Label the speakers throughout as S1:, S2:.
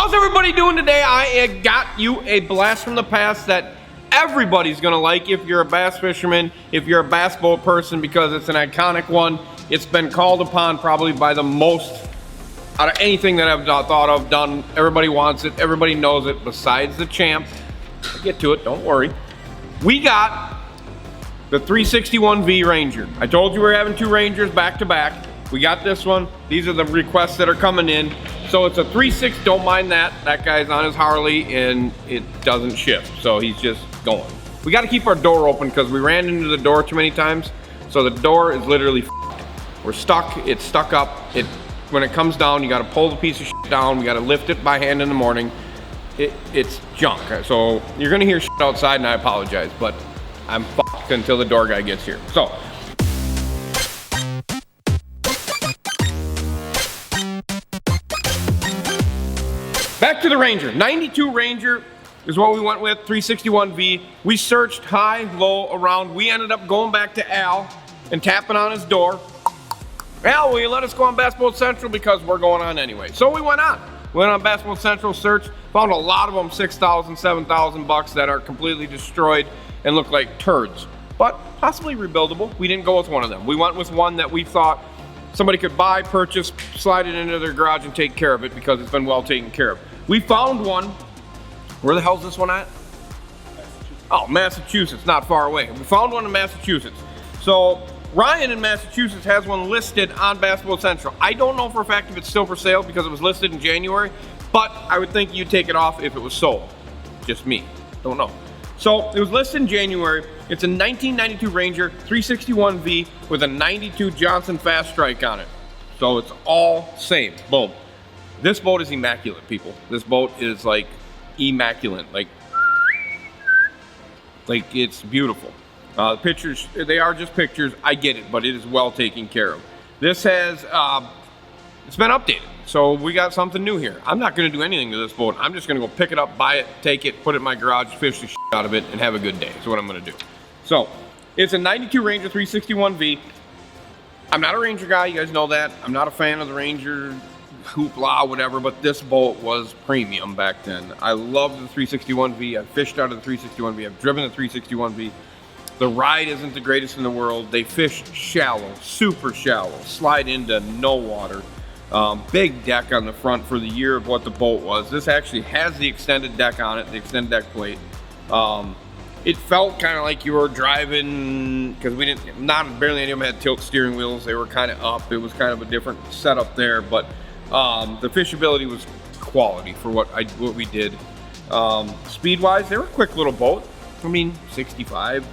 S1: How's everybody doing today? I got you a blast from the past that everybody's gonna like if you're a bass fisherman, if you're a bass boat person, because it's an iconic one. It's been called upon probably by the most out of anything that I've thought of, done. Everybody wants it, everybody knows it, besides the Champ. I'll get to it, don't worry. We got the 361V Ranger. I told you we're having two Rangers back to back. We got this one. These are the requests that are coming in. So it's a 3.6, don't mind that. That guy's on his Harley and it doesn't shift, so he's just going. We gotta keep our door open because we ran into the door too many times. So the door is literally we're stuck, it's stuck up. When it comes down, you gotta pull the piece of shit down. We gotta lift it by hand in the morning. It's junk. So you're gonna hear shit outside and I apologize, but I'm fucked until the door guy gets here. So, back to the Ranger. 92 Ranger is what we went with, 361V. We searched high, low, around. We ended up going back to Al and tapping on his door. Al, will you let us go on Bass Boat Central because we're going on anyway? So we went on. Went on Bass Boat Central, searched, found a lot of them, 6,000, 7,000 bucks that are completely destroyed and look like turds, but possibly rebuildable. We didn't go with one of them. We went with one that we thought somebody could buy, purchase, slide it into their garage and take care of it because it's been well taken care of. We found one. Where the hell's this one at? Oh, Massachusetts, not far away. We found one in Massachusetts. So Ryan in Massachusetts has one listed on Bass Boat Central. I don't know for a fact if it's still for sale because it was listed in January, but I would think you'd take it off if it was sold. Just me, don't know. So it was listed in January. It's a 1992 Ranger 361V with a 92 Johnson Fast Strike on it. So it's all same, boom. This boat is immaculate, people. This boat is like immaculate, like it's beautiful. The pictures, they are just pictures, I get it, but it is well taken care of. This has, it's been updated. So we got something new here. I'm not gonna do anything to this boat. I'm just gonna go pick it up, buy it, take it, put it in my garage, fish the shit out of it, and have a good day. That's what I'm gonna do. So, it's a 92 Ranger 361V. I'm not a Ranger guy, you guys know that. I'm not a fan of the Ranger, hoopla, whatever, but this boat was premium back then. I love the 361V. I fished out of the 361V. I've driven the 361V. The ride isn't the greatest in the world. They fish shallow, super shallow, slide into no water. Big deck on the front for the year of what the boat was. This actually has the extended deck on it, the extended deck plate. It felt kind of like you were driving, because barely any of them had tilt steering wheels. They were kind of up. It was kind of a different setup there, but the fishability was quality for what we did. Speed-wise, they were a quick little boat. I mean, 65,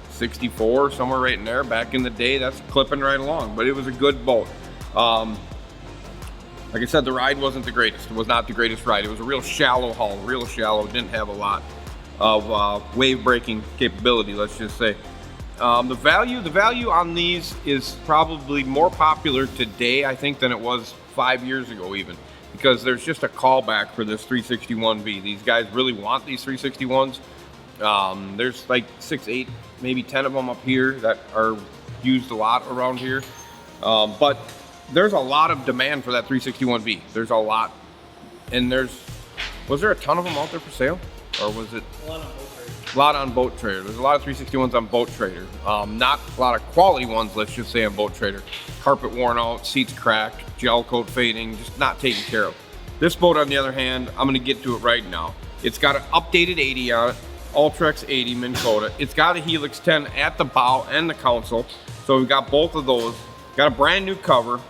S1: 64, somewhere right in there. Back in the day, that's clipping right along, but it was a good boat. Like I said, the ride wasn't the greatest. It was not the greatest ride. It was a real shallow hull, real shallow. It didn't have a lot of wave breaking capability, let's just say. The value on these is probably more popular today, I think, than it was 5 years ago even, because there's just a callback for this 361V. These guys really want these 361s. There's like 6, 8, maybe 10 of them up here that are used a lot around here. But there's a lot of demand for that 361V. There's a lot. And was there a ton of them out there for sale? Or was it? A lot on Boat Trader. A lot on Boat Trader. There's a lot of 361s on Boat Trader. Not a lot of quality ones, let's just say, on Boat Trader. Carpet worn out, seats cracked, gel coat fading, just not taken care of. This boat, on the other hand, I'm gonna get to it right now. It's got an updated 80 on it. Ultrex 80 Minn Kota. It's got a Helix 10 at the bow and the console. So we've got both of those. Got a brand new cover.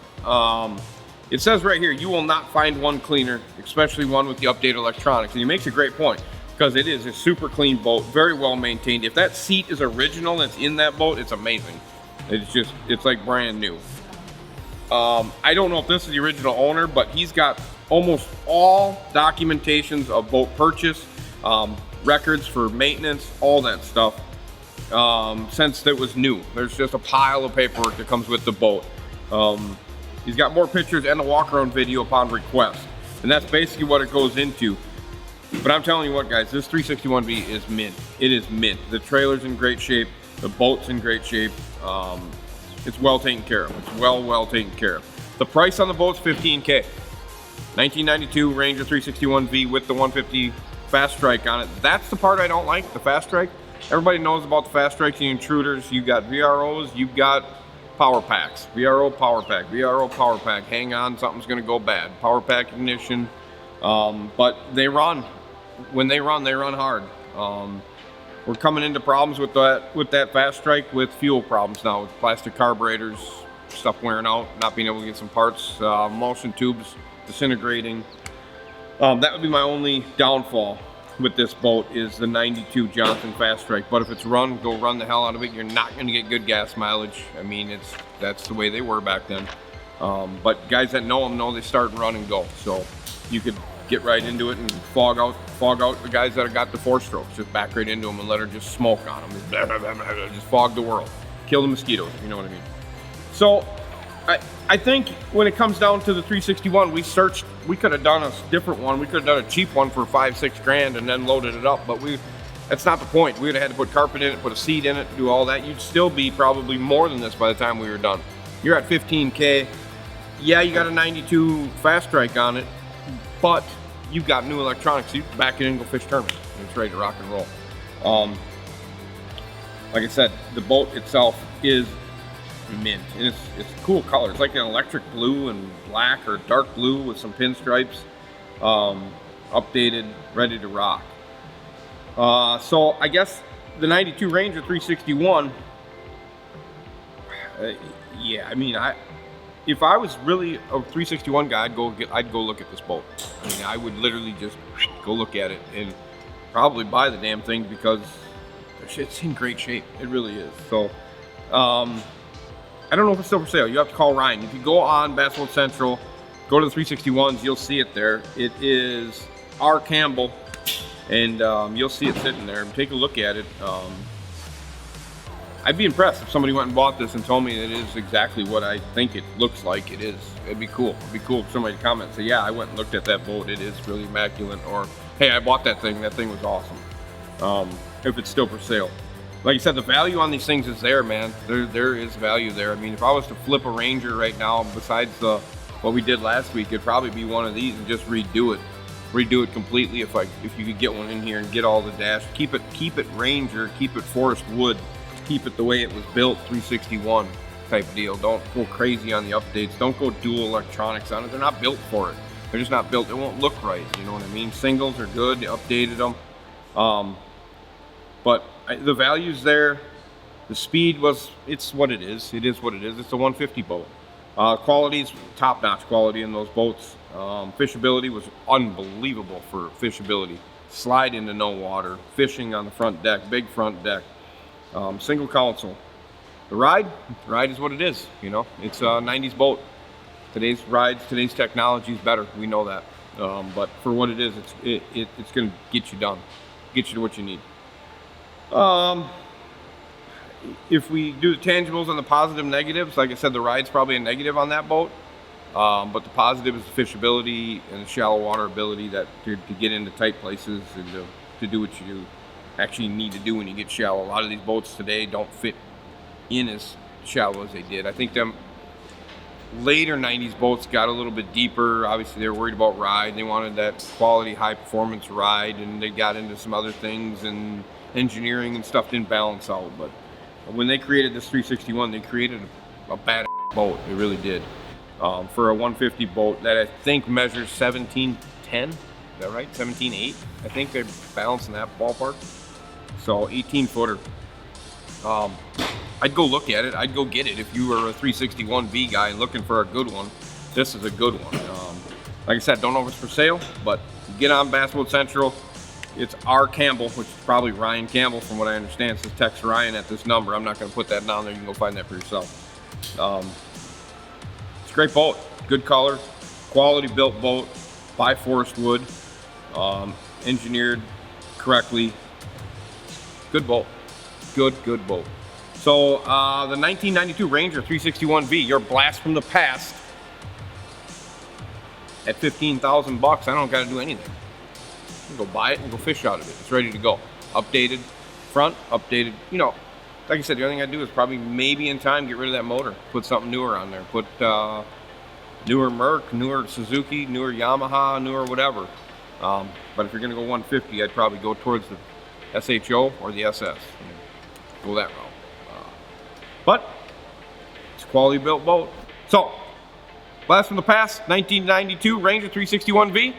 S1: It says right here, you will not find one cleaner, especially one with the updated electronics. And he makes a great point because it is a super clean boat, very well maintained. If that seat is original that's in that boat, it's amazing. It's like brand new. I don't know if this is the original owner, but he's got almost all documentations of boat purchase, records for maintenance, all that stuff, since it was new. There's just a pile of paperwork that comes with the boat. He's got more pictures and a walk-around video upon request, and that's basically what it goes into. But I'm telling you what, guys, this 361V is mint. It is mint. The trailer's in great shape. The boat's in great shape. It's well taken care of. It's well taken care of. The price on the boat's $15K. 1992 Ranger 361V with the 150 fast strike on it. That's the part I don't like, the fast strike. Everybody knows about the fast strikes, the intruders. You've got VROs, you've got power packs. VRO power pack, VRO power pack. Hang on, something's gonna go bad. Power pack ignition, but they run. When they run hard. We're coming into problems with that fast strike with fuel problems now, with plastic carburetors, stuff wearing out, not being able to get some parts, motion tubes disintegrating. That would be my only downfall with this boat, is the 92 Johnson fast strike. But if it's run, go run the hell out of it. You're not going to get good gas mileage. I mean, that's the way they were back then. But guys that know them know they start and run and go. So you could get right into it and fog out the guys that have got the 4-strokes. Just back right into them and let her just smoke on them. Just fog the world. Kill the mosquitoes, if you know what I mean. So I think when it comes down to the 361, we could have done a different one. We could have done a cheap one for 5-6 grand and then loaded it up, but that's not the point. We would have had to put carpet in it, put a seat in it, do all that. You'd still be probably more than this by the time we were done. You're at 15K. Yeah, you got a 92 fast strike on it, but you've got new electronics. You can back it in and go fish tournament. It's ready to rock and roll. Like I said, the boat itself is mint, and it's a cool color. It's like an electric blue and black, or dark blue with some pinstripes. Updated, ready to rock. So I guess the 92 Ranger 361, yeah, I mean, if I was really a 361 guy, I'd go look at this boat. I mean, I would literally just go look at it and probably buy the damn thing, because it's in great shape. It really is. So I don't know if it's still for sale. You have to call Ryan. If you go on Bass Boat Central, go to the 361s, you'll see it there. It is R. Campbell, and you'll see it sitting there. Take a look at it. I'd be impressed if somebody went and bought this and told me that it is exactly what I think it looks like it is. It'd be cool. It'd be cool if somebody comment and say, yeah, I went and looked at that boat. It is really immaculate. Or, hey, I bought that thing. That thing was awesome. If it's still for sale. Like I said, the value on these things is there, man. There is value there. I mean, if I was to flip a Ranger right now, besides what we did last week, it'd probably be one of these and just redo it completely. If you could get one in here and get all the dash, keep it Ranger, keep it forest wood, keep it the way it was built, 361 type deal. Don't go crazy on the updates. Don't go dual electronics on it. They're not built for it. They're just not built. It won't look right. You know what I mean? Singles are good. They updated them. But the value's there. The speed it's what it is. It is what it is. It's a 150 boat. Quality's top-notch quality in those boats. Fishability was unbelievable for fishability. Slide into no water. Fishing on the front deck. Big front deck. Single console. The ride is what it is. You know, it's a 90s boat. Today's rides, today's technology is better. We know that. But for what it is, it's going to get you done. Get you to what you need. If we do the tangibles and the positive negatives, like I said, the ride's probably a negative on that boat. But the positive is the fishability and the shallow water ability to get into tight places and to do what you actually need to do when you get shallow. A lot of these boats today don't fit in as shallow as they did. I think them later 90s boats got a little bit deeper. Obviously they were worried about ride. They wanted that quality high performance ride, and they got into some other things, and engineering and stuff didn't balance out. But when they created this 361, they created a bad boat. They really did. For a 150 boat that I think measures 1710, is that right? 17.8. I think they're balancing that ballpark. So 18 footer. I'd go look at it. I'd go get it. If you were a 361V guy and looking for a good one, this is a good one. Like I said, don't know if it's for sale, but get on Bass Boat Central. It's R. Campbell, which is probably Ryan Campbell from what I understand. It says text Ryan at this number. I'm not going to put that down there. You can go find that for yourself. It's a great boat. Good color. Quality built boat. By forest wood. Engineered correctly. Good boat. Good boat. So the 1992 Ranger 361V, your blast from the past, at 15,000 bucks. I don't got to do anything. You can go buy it and go fish out of it. It's ready to go. Updated front, updated. You know, like I said, the only thing I do is probably maybe in time get rid of that motor, put something newer on there, put newer Merc, newer Suzuki, newer Yamaha, newer whatever. But if you're gonna go 150, I'd probably go towards the SHO or the SS. Go that route. But it's a quality built boat. So, blast from the past, 1992 Ranger 361V.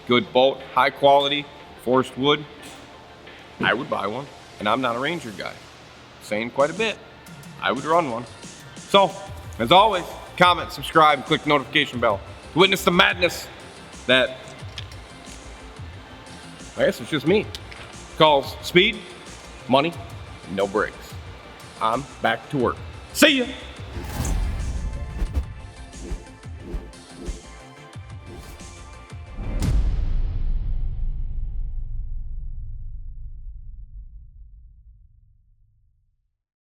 S1: Good boat, high quality, forced wood. I would buy one, and I'm not a Ranger guy. Saying quite a bit. I would run one. So, as always, comment, subscribe, and click the notification bell to witness the madness that, I guess it's just me, calls speed, money, no brakes. I'm back to work. See ya!